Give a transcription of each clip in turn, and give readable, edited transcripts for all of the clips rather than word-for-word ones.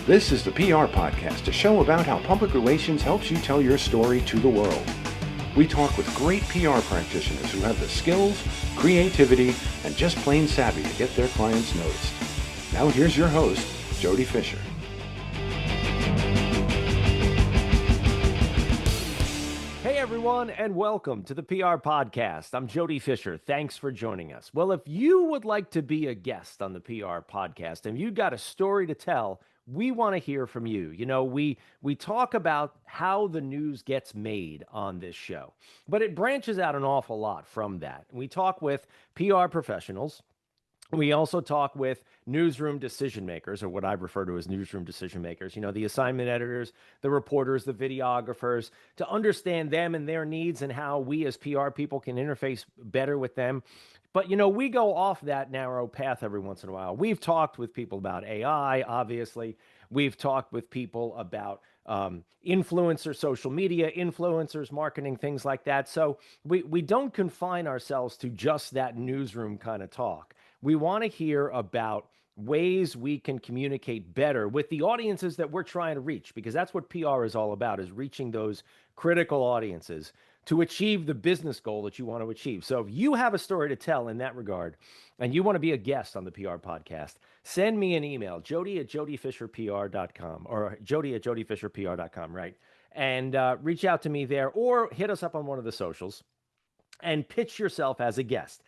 This is the PR Podcast, a show about how public relations helps you tell your story to the world. We talk with great PR practitioners who have the skills, creativity, and just plain savvy to get their clients noticed. Now here's your host, Jody Fisher. Hey everyone, and welcome to the PR Podcast. I'm Jody Fisher. Thanks for joining us. Well, if you would like to be a guest on the PR Podcast and you've got a story to tell, we want to hear from you. You know, we talk about how the news gets made on this show, but it branches out an awful lot from that. We talk with PR professionals. We also talk with newsroom decision makers, or what I refer to as newsroom decision makers, you know, the assignment editors, the reporters, the videographers, to understand them and their needs and how we as PR people can interface better with them. But, you know, we go off that narrow path every once in a while. We've talked with people about AI, obviously. We've talked with people about influencer, social media, influencers, marketing, things like that. So we don't confine ourselves to just that newsroom kind of talk. We want to hear about ways we can communicate better with the audiences that we're trying to reach, because that's what PR is all about, is reaching those critical audiences to achieve the business goal that you want to achieve. So if you have a story to tell in that regard and you want to be a guest on the PR Podcast, send me an email, jody@jodyfisherpr.com or jody@jodyfisherpr.com, right? And reach out to me there or hit us up on one of the socials and pitch yourself as a guest.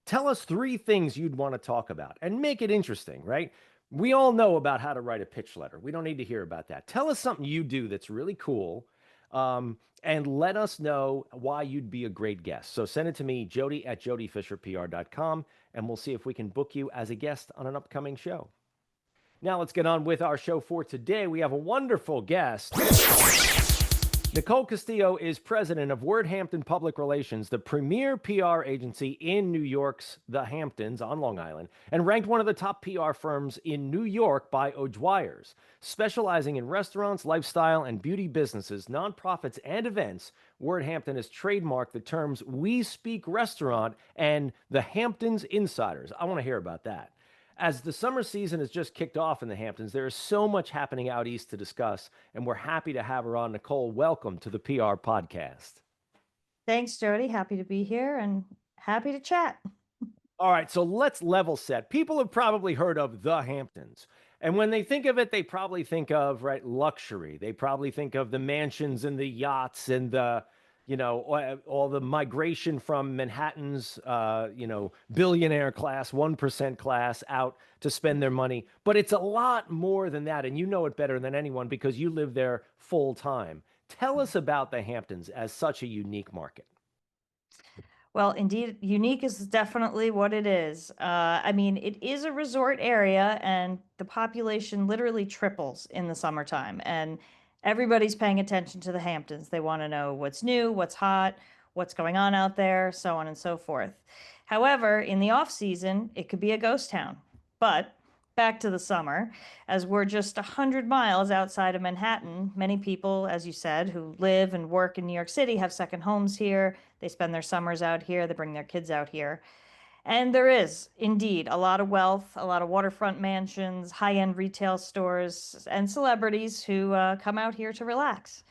Tell us 3 things you'd want to talk about and make it interesting, right? We all know about how to write a pitch letter. We don't need to hear about that. Tell us something you do that's really cool, and let us know why you'd be a great guest. So send it to me, jody@jodyfisherpr.com, and we'll see if we can book you as a guest on an upcoming show. Now let's get on with our show for today. We have a wonderful guest. Nicole Castillo is president of WordHampton Public Relations, the premier PR agency in New York's the Hamptons on Long Island, and ranked one of the top PR firms in New York by O'Dwyer's. Specializing in restaurants, lifestyle, and beauty businesses, nonprofits, and events, WordHampton has trademarked the terms "We Speak Restaurant" and the Hamptons Insiders. I want to hear about that. As the summer season has just kicked off in the Hamptons, there is so much happening out east to discuss, and we're happy to have her on. Nicole, welcome to the PR Podcast. Thanks, Jody. Happy to be here and happy to chat. All right, so let's level set. People have probably heard of the Hamptons, and when they think of it, they probably think of, right, luxury. They probably think of the mansions and the yachts and the, you know, all the migration from Manhattan's, billionaire class, 1% class out to spend their money. But it's a lot more than that. And you know it better than anyone because you live there full time. Tell us about the Hamptons as such a unique market. Well, indeed, unique is definitely what it is. I mean, it is a resort area and the population literally triples in the summertime. And everybody's paying attention to the Hamptons. They want to know what's new, what's hot, what's going on out there, so on and so forth. However, in the off season, it could be a ghost town. But back to the summer, as we're just 100 miles outside of Manhattan, many people, as you said, who live and work in New York City have second homes here. They spend their summers out here. They bring their kids out here. And there is indeed a lot of wealth, a lot of waterfront mansions, high-end retail stores, and celebrities who come out here to relax.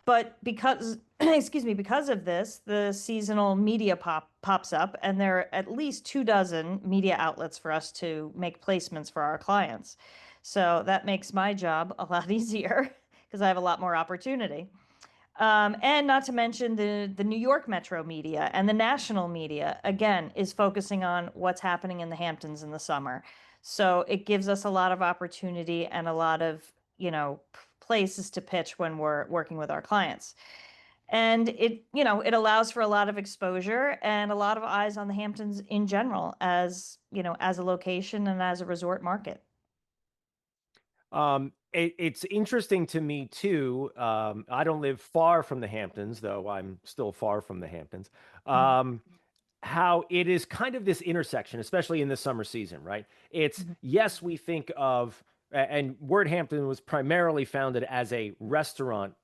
But because, because of this, the seasonal media pops up, and there are at least 24 media outlets for us to make placements for our clients. So that makes my job a lot easier because I have a lot more opportunity. And not to mention the New York metro media and the national media, again, is focusing on what's happening in the Hamptons in the summer. So it gives us a lot of opportunity and a lot of, places to pitch when we're working with our clients. And it allows for a lot of exposure and a lot of eyes on the Hamptons in general as a location and as a resort market. It's interesting to me too. I don't live far from the Hamptons, though I'm still far from the Hamptons. How it is kind of this intersection, especially in the summer season, right? It's yes, we think of, and WordHampton was primarily founded as a restaurant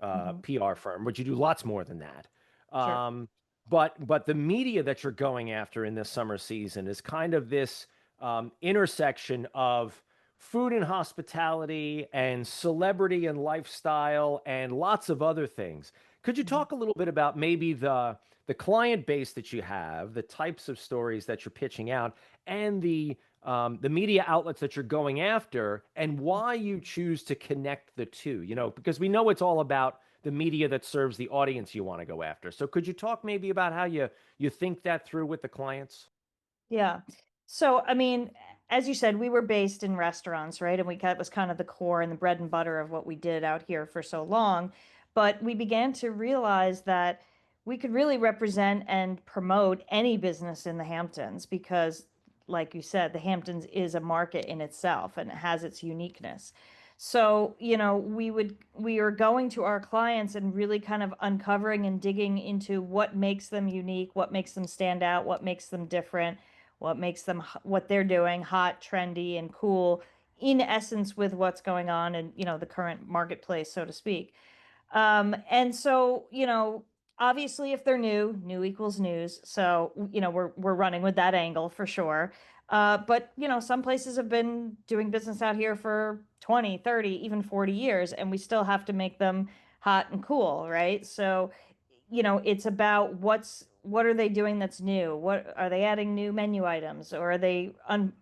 PR firm, but you do lots more than that. Sure. But the media that you're going after in this summer season is kind of this intersection of food and hospitality and celebrity and lifestyle and lots of other things. Could you Mhm. talk a little bit about maybe the client base that you have, the types of stories that you're pitching out, and the media outlets that you're going after, and why you choose to connect the two? You know, because we know it's all about the media that serves the audience you want to go after. So could you talk maybe about how you think that through with the clients? Yeah. So, I mean, as you said, we were based in restaurants, right? And that was kind of the core and the bread and butter of what we did out here for so long. But we began to realize that we could really represent and promote any business in the Hamptons because, like you said, the Hamptons is a market in itself and it has its uniqueness. So, we were going to our clients and really kind of uncovering and digging into what makes them unique, what makes them stand out, what makes them different, what makes them what they're doing hot, trendy, and cool, in essence with what's going on in the current marketplace, so to speak. And so, obviously, if they're new, new equals news. So, we're running with that angle for sure. But, some places have been doing business out here for 20, 30, even 40 years, and we still have to make them hot and cool, right? So, it's about what are they doing that's new? What are they adding new menu items, or are they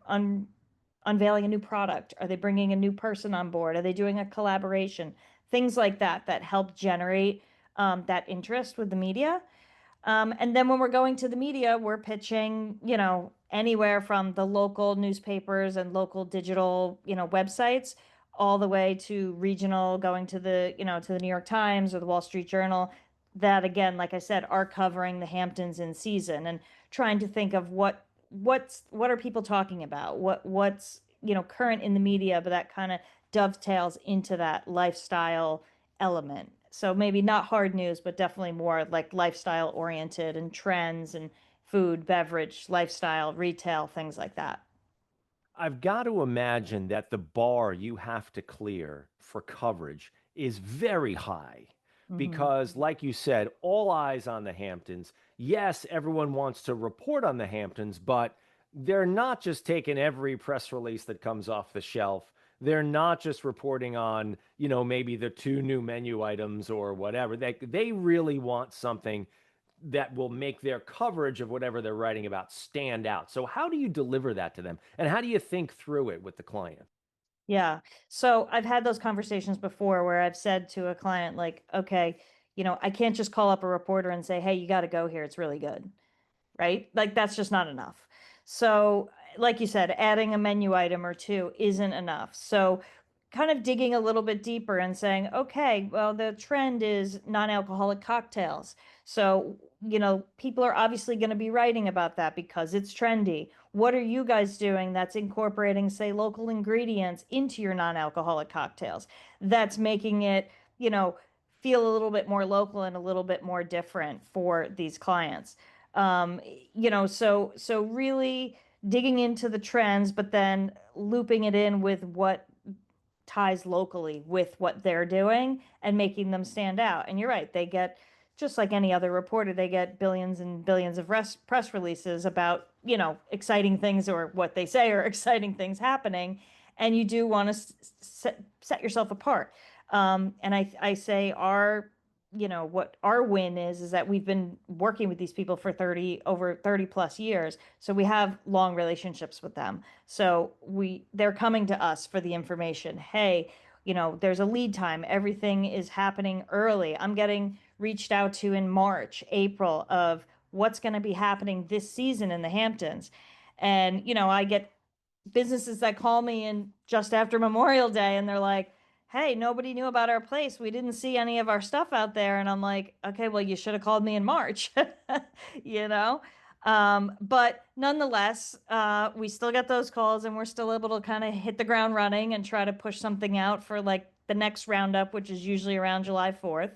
unveiling a new product? Are they bringing a new person on board? Are they doing a collaboration? Things like that that help generate that interest with the media. And then when we're going to the media, we're pitching, anywhere from the local newspapers and local digital, websites, all the way to regional, going to the New York Times or the Wall Street Journal. That again, like I said, are covering the Hamptons in season and trying to think of what are people talking about? What's, current in the media, but that kind of dovetails into that lifestyle element. So maybe not hard news, but definitely more like lifestyle oriented and trends and food, beverage, lifestyle, retail, things like that. I've got to imagine that the bar you have to clear for coverage is very high Hmm. because, like you said, all eyes on the Hamptons. Yes, everyone wants to report on the Hamptons, but they're not just taking every press release that comes off the shelf. They're not just reporting on, maybe the two new menu items or whatever. They really want something that will make their coverage of whatever they're writing about stand out. So how do you deliver that to them? And how do you think through it with the client? Yeah. So I've had those conversations before where I've said to a client, like, okay, I can't just call up a reporter and say, hey, you got to go here. It's really good. Right? Like that's just not enough. So, like you said, adding a menu item or two isn't enough. So, kind of digging a little bit deeper and saying, okay, well, the trend is non-alcoholic cocktails. So, people are obviously going to be writing about that because it's trendy. What are you guys doing that's incorporating, say, local ingredients into your non-alcoholic cocktails? That's making it, you know, feel a little bit more local and a little bit more different for these clients. Um, so really digging into the trends, but then looping it in with what ties locally with what they're doing and making them stand out. And you're right, they get, just like any other reporter, they get billions and billions of press releases about, exciting things or what they say are exciting things happening. And you do want to set yourself apart. And I say what our win is that we've been working with these people for over 30 plus years. So we have long relationships with them. So they're coming to us for the information. Hey, there's a lead time. Everything is happening early. I'm getting reached out to in March, April of what's going to be happening this season in the Hamptons. And, I get businesses that call me in just after Memorial Day and they're like, hey, nobody knew about our place. We didn't see any of our stuff out there. And I'm like, okay, well, you should have called me in March, you know? But nonetheless, we still get those calls and we're still able to kind of hit the ground running and try to push something out for like the next roundup, which is usually around July 4th.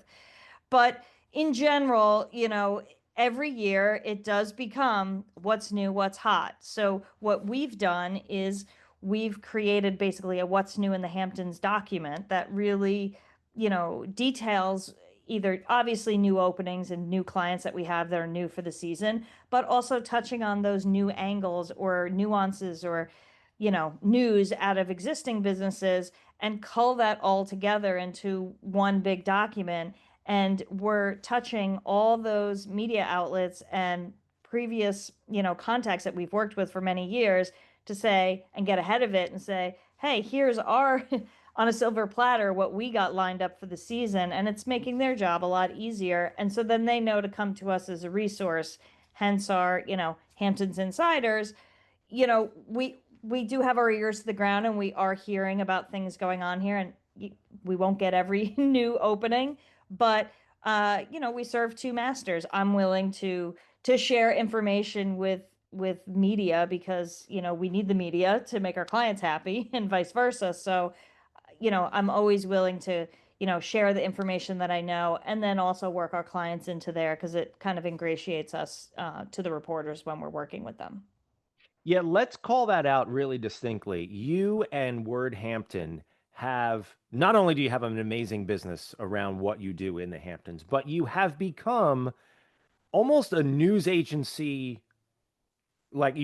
But in general, every year it does become what's new, what's hot. So what we've done is we've created basically a what's new in the Hamptons document that really, details either obviously new openings and new clients that we have that are new for the season, but also touching on those new angles or nuances or news out of existing businesses and cull that all together into one big document. And we're touching all those media outlets and previous, contacts that we've worked with for many years to say and get ahead of it and say, hey, here's our on a silver platter what we got lined up for the season, and it's making their job a lot easier. And so then they know to come to us as a resource, hence our, Hamptons Insiders. We do have our ears to the ground and we are hearing about things going on here, and we won't get every new opening, but we serve two masters. I'm willing to share information with media because we need the media to make our clients happy and vice versa. So I'm always willing to share the information that I know, and then also work our clients into there because it kind of ingratiates us to the reporters when we're working with them. Yeah, let's call that out really distinctly. You and WordHampton have, not only do you have an amazing business around what you do in the Hamptons, but you have become almost a news agency, like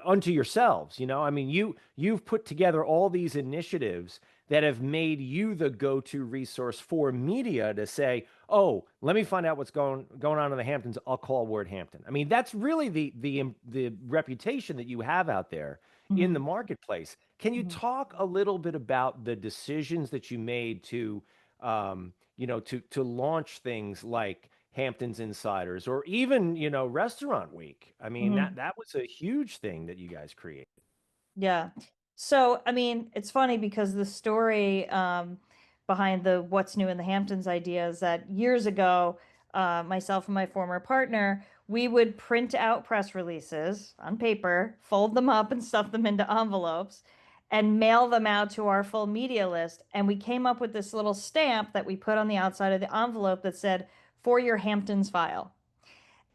unto yourselves. I mean, you've put together all these initiatives that have made you the go-to resource for media to say, oh, let me find out what's going on in the Hamptons, I'll call WordHampton. I mean, that's really the reputation that you have out there in the Mhm. marketplace. Can you Mhm. talk a little bit about the decisions that you made to to launch things like Hamptons Insiders, or even, Restaurant Week? I mean, Mhm. that was a huge thing that you guys created. Yeah. So, I mean, it's funny because the story behind the what's new in the Hamptons idea is that years ago, myself and my former partner, we would print out press releases on paper, fold them up and stuff them into envelopes, and mail them out to our full media list. And we came up with this little stamp that we put on the outside of the envelope that said, for your Hamptons file.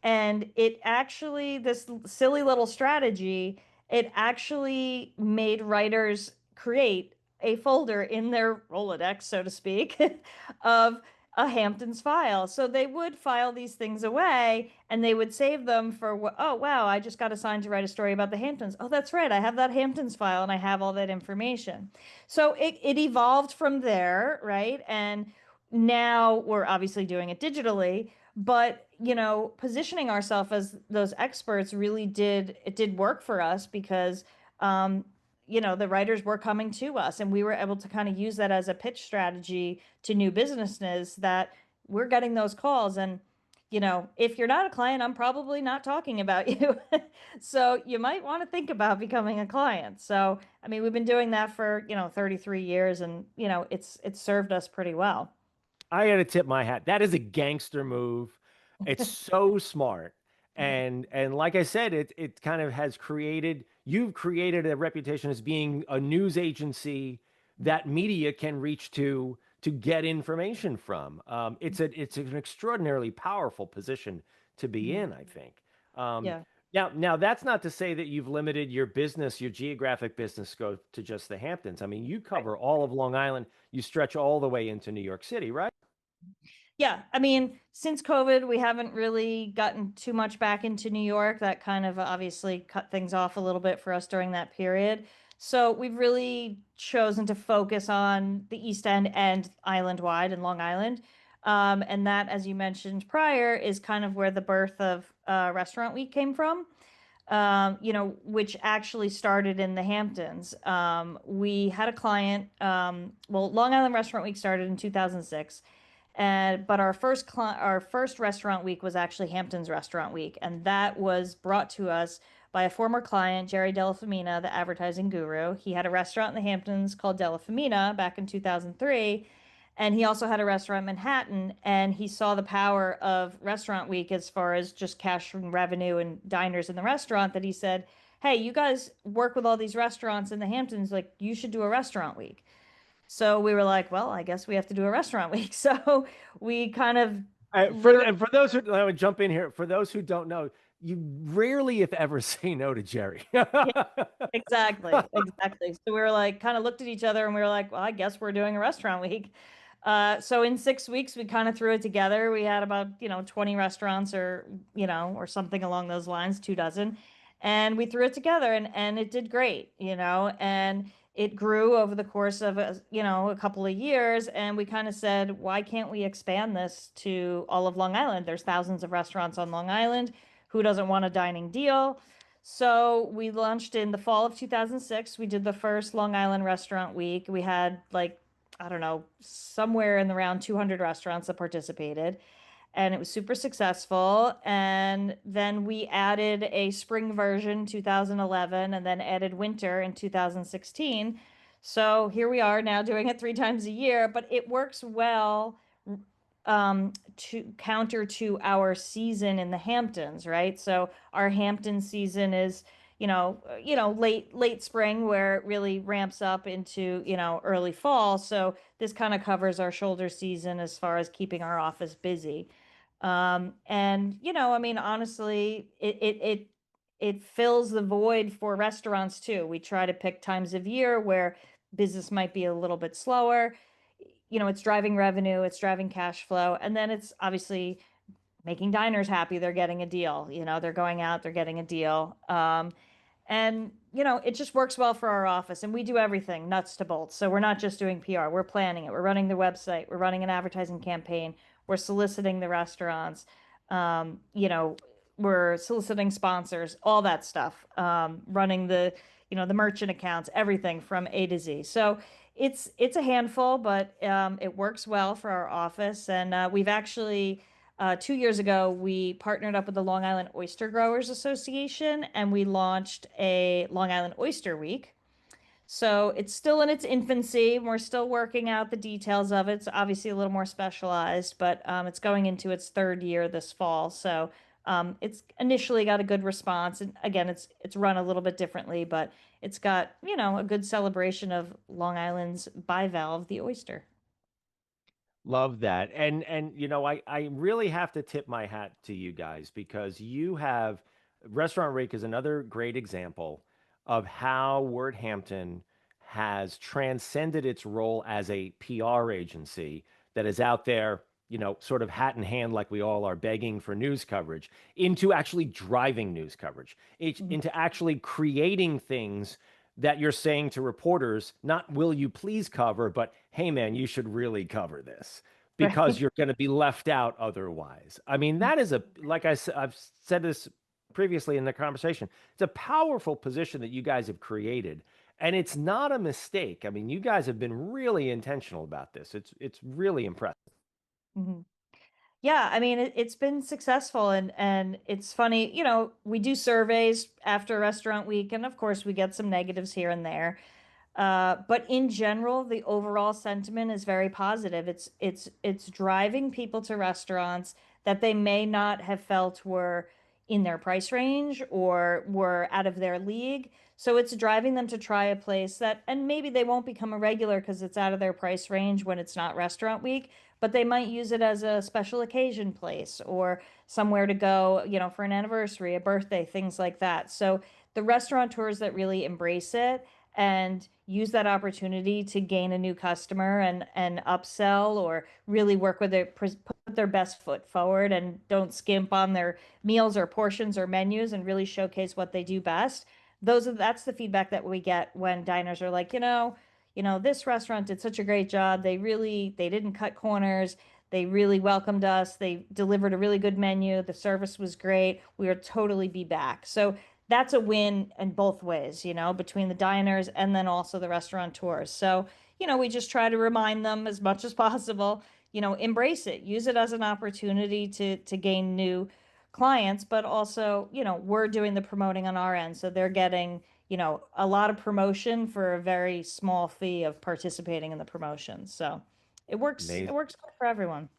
And it actually, this silly little strategy, it actually made writers create a folder in their Rolodex, so to speak, of a Hamptons file. So they would file these things away and they would save them for, oh, wow, I just got assigned to write a story about the Hamptons. Oh, that's right. I have that Hamptons file and I have all that information. So it evolved from there, right? And now we're obviously doing it digitally, but positioning ourselves as those experts really did work for us because um the writers were coming to us and we were able to kind of use that as a pitch strategy to new businesses that we're getting those calls. And if you're not a client, I'm probably not talking about you. So you might want to think about becoming a client. So I mean, we've been doing that for 33 years, and it's served us pretty well. I got to tip my hat. That is a gangster move. It's so smart. And like I said, it kind of has created, you've created a reputation as being a news agency that media can reach to get information from. It's an extraordinarily powerful position to be Mhm. in, I think. Um, Yeah. now that's not to say that you've limited your business, your geographic business scope to just the Hamptons. I mean, you cover all of Long Island. You stretch all the way into New York City, right? Yeah, I mean, since COVID, we haven't really gotten too much back into New York. That kind of obviously cut things off a little bit for us during that period. So we've really chosen to focus on the East End and island wide and Long Island. And that, as you mentioned prior, is kind of where the birth of Restaurant Week came from, which actually started in the Hamptons. We had a client, well, Long Island Restaurant Week started in 2006. And but our first restaurant week was actually Hampton's Restaurant Week, and that was brought to us by a former client, Jerry Della Femina, the advertising guru. He had a restaurant in the Hamptons called Della Femina back in 2003, and he also had a restaurant in Manhattan. And he saw the power of Restaurant Week as far as just cash from revenue and diners in the restaurant. That he said, "Hey, you guys work with all these restaurants in the Hamptons, like you should do a Restaurant Week." So we were like, well, I guess we have to do a restaurant week. So we kind of literally, For those who, let me jump in here. For those who don't know, you rarely, if ever, say no to Jerry. yeah, exactly, exactly. So we were like, kind of looked at each other and we were like, well, I guess we're doing a restaurant week. So in 6 weeks, we kind of threw it together. We had about, 20 restaurants or something along those lines, 2 dozen. and we threw it together, and it did great, and it grew over the course of a couple of years, and we kind of said, why can't we expand this to all of Long Island? There's thousands of restaurants on Long Island. Who doesn't want a dining deal? So we launched in the fall of 2006. We did the first Long Island Restaurant Week. We had, like, I don't know, somewhere in the around 200 restaurants that participated, and it was super successful. And then we added a spring version 2011, and then added winter in 2016. So here we are now doing it 3 times a year, but it works well to counter to our season in the Hamptons, right? So our Hampton season is, late spring, where it really ramps up into, early fall. So this kind of covers our shoulder season as far as keeping our office busy. And I mean, honestly, it fills the void for restaurants too. We try to pick times of year where business might be a little bit slower. It's driving revenue, it's driving cash flow, and then it's obviously making diners happy. They're getting a deal. They're going out, they're getting a deal. And it just works well for our office, and we do everything nuts to bolts. So we're not just doing PR, we're planning it, we're running the website, we're running an advertising campaign, we're soliciting the restaurants, um, you know we're soliciting sponsors, all that stuff, running the merchant accounts, everything from A to Z. So it's a handful, but it works well for our office. And we've actually 2 years ago, we partnered up with the Long Island Oyster Growers Association, and we launched a Long Island Oyster Week. So it's still in its infancy. We're still working out the details of it. It's obviously a little more specialized, but it's going into its third year this fall. So it's initially got a good response. And again, it's run a little bit differently, but it's got, a good celebration of Long Island's bivalve, the oyster. Love that. And I really have to tip my hat to you guys, because you have Restaurant Rake is another great example of how WordHampton has transcended its role as a PR agency that is out there, sort of hat in hand, like we all are, begging for news coverage, into actually driving news coverage, Mhm. into actually creating things that you're saying to reporters, not will you please cover, but hey man, you should really cover this, because Right. you're going to be left out otherwise. I mean, that is like I've said this previously in the conversation, it's a powerful position that you guys have created. And it's not a mistake. I mean, you guys have been really intentional about this. It's really impressive. Mhm. Yeah, I mean, it's been successful, and it's funny, we do surveys after restaurant week, and of course we get some negatives here and there. But in general, the overall sentiment is very positive. It's driving people to restaurants that they may not have felt were in their price range or were out of their league. So it's driving them to try a place that, and maybe they won't become a regular because it's out of their price range when it's not restaurant week, but they might use it as a special occasion place or somewhere to go, for an anniversary, a birthday, things like that. So the restaurateurs that really embrace it and use that opportunity to gain a new customer and upsell, or really work with it, put their best foot forward and don't skimp on their meals or portions or menus, and really showcase what they do best. That's the feedback that we get when diners are like, this restaurant did such a great job. They didn't cut corners. They really welcomed us. They delivered a really good menu. The service was great. We would totally be back. So that's a win in both ways, between the diners and then also the restaurateurs. So, we just try to remind them as much as possible, embrace it, use it as an opportunity to gain new clients, but also, we're doing the promoting on our end. So they're getting, a lot of promotion for a very small fee of participating in the promotion. So it Amazing. works good for everyone.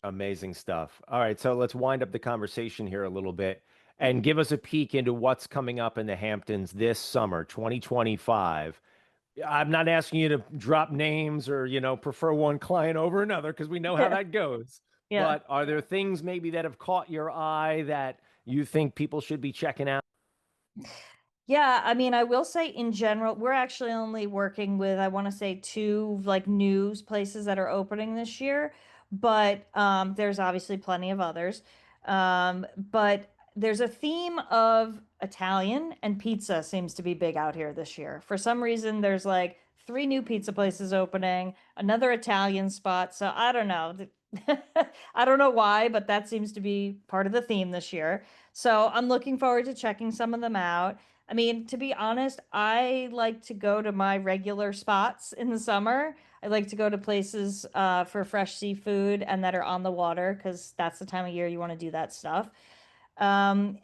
Amazing stuff. All right, so let's wind up the conversation here a little bit and give us a peek into what's coming up in the Hamptons this summer, 2025. I'm not asking you to drop names or, prefer one client over another, because we know how Yeah. that goes. Yeah. But are there things maybe that have caught your eye that you think people should be checking out? Yeah, I mean, I will say in general, we're actually only working with, I want to say, two like news places that are opening this year, but there's obviously plenty of others. But there's a theme of Italian, and pizza seems to be big out here this year. For some reason, there's like 3 new pizza places opening, another Italian spot. So I don't know. I don't know why, but that seems to be part of the theme this year. So I'm looking forward to checking some of them out. I mean, to be honest, I like to go to my regular spots in the summer. I like to go to places for fresh seafood and that are on the water because that's the time of year you want to do that stuff. And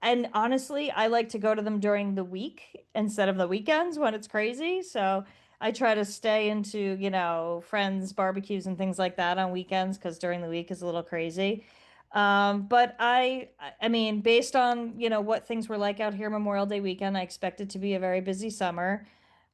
and honestly, I like to go to them during the week instead of the weekends when it's crazy. So I try to stay into, friends' barbecues and things like that on weekends because during the week is a little crazy. But I mean, based on, what things were like out here Memorial Day weekend, I expect it to be a very busy summer.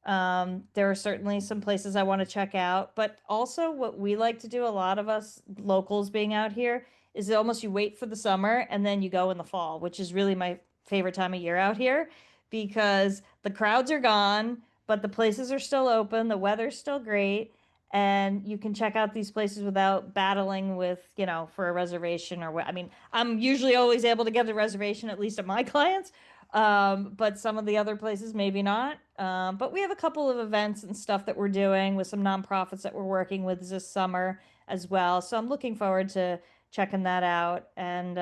There are certainly some places I want to check out, but also what we like to do, a lot of us locals being out here, is almost you wait for the summer and then you go in the fall, which is really my favorite time of year out here because the crowds are gone, but the places are still open, the weather's still great, and you can check out these places without battling with, for a reservation or what. I mean, I'm usually always able to get a reservation, at least at my clients, but some of the other places maybe not. But we have a couple of events and stuff that we're doing with some nonprofits that we're working with this summer as well. So I'm looking forward to checking that out, and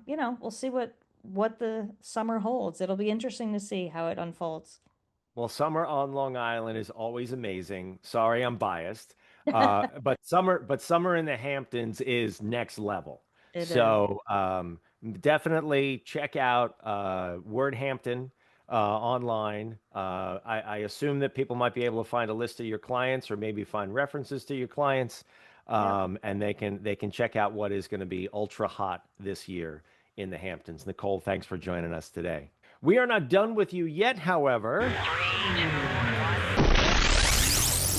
we'll see what the summer holds. It'll be interesting to see how it unfolds. Well, summer on Long Island is always amazing. Sorry, I'm biased. But summer in the Hamptons is next level. It is. So definitely check out WordHampton online. I assume that people might be able to find a list of your clients or maybe find references to your clients, Yep. and they can check out what is going to be ultra hot this year in the Hamptons. Nicole, thanks for joining us today. We are not done with you yet, however.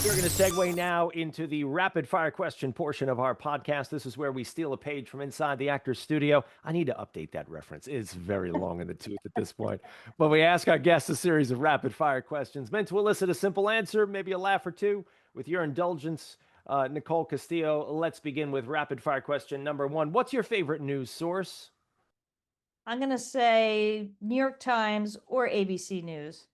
We're going to segue now into the rapid fire question portion of our podcast. This is where we steal a page from inside the actor's studio. I need to update that reference. It's very long in the tooth at this point. But we ask our guests a series of rapid fire questions meant to elicit a simple answer, maybe a laugh or two. With your indulgence, Nicole Castillo, let's begin with rapid fire question number 1. What's your favorite news source? I'm going to say New York Times or ABC News.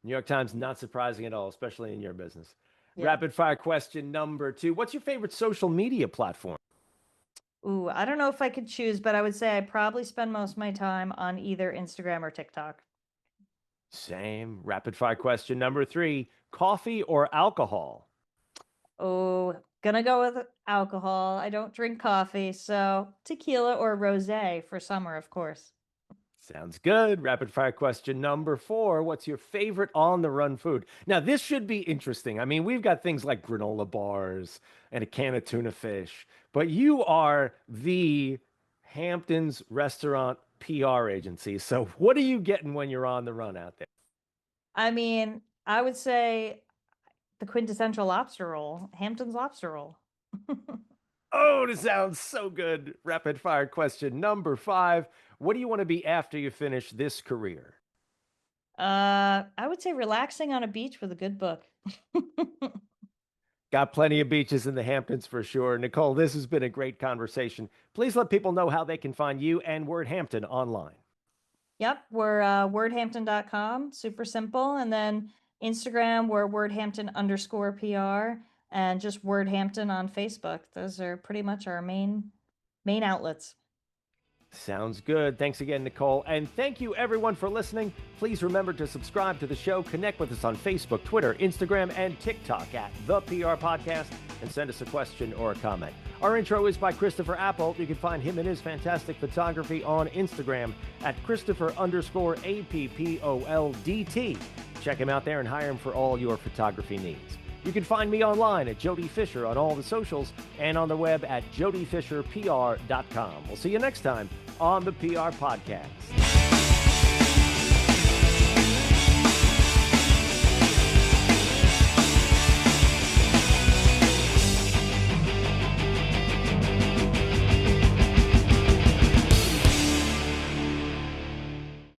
New York Times, not surprising at all, especially in your business. Yeah. Rapid fire question number 2. What's your favorite social media platform? Ooh, I don't know if I could choose, but I would say I probably spend most of my time on either Instagram or TikTok. Same. Rapid fire question number 3. Coffee or alcohol? Oh, gonna go with alcohol. I don't drink coffee, so tequila or rosé for summer, of course. Sounds good. Rapid fire question number 4. What's your favorite on the run food? Now, this should be interesting. I mean, we've got things like granola bars and a can of tuna fish, but you are the Hamptons restaurant PR agency. So what are you getting when you're on the run out there? I mean, I would say the quintessential lobster roll, Hampton's lobster roll. Oh, this sounds so good. Rapid fire question number 5. What do you want to be after you finish this career? I would say relaxing on a beach with a good book. Got plenty of beaches in the Hamptons for sure. Nicole, this has been a great conversation. Please let people know how they can find you and WordHampton online. Yep, we're wordhampton.com, super simple. And then Instagram, we're wordhampton_PR, and just Wordhampton on Facebook. Those are pretty much our main outlets. Sounds good. Thanks again, Nicole. And thank you, everyone, for listening. Please remember to subscribe to the show. Connect with us on Facebook, Twitter, Instagram, and TikTok at The PR Podcast, and send us a question or a comment. Our intro is by Christopher Appold. You can find him and his fantastic photography on Instagram at Christopher_APPOLDT. Check him out there and hire him for all your photography needs. You can find me online at Jody Fisher on all the socials and on the web at jodyfisherpr.com. We'll see you next time on the PR Podcast.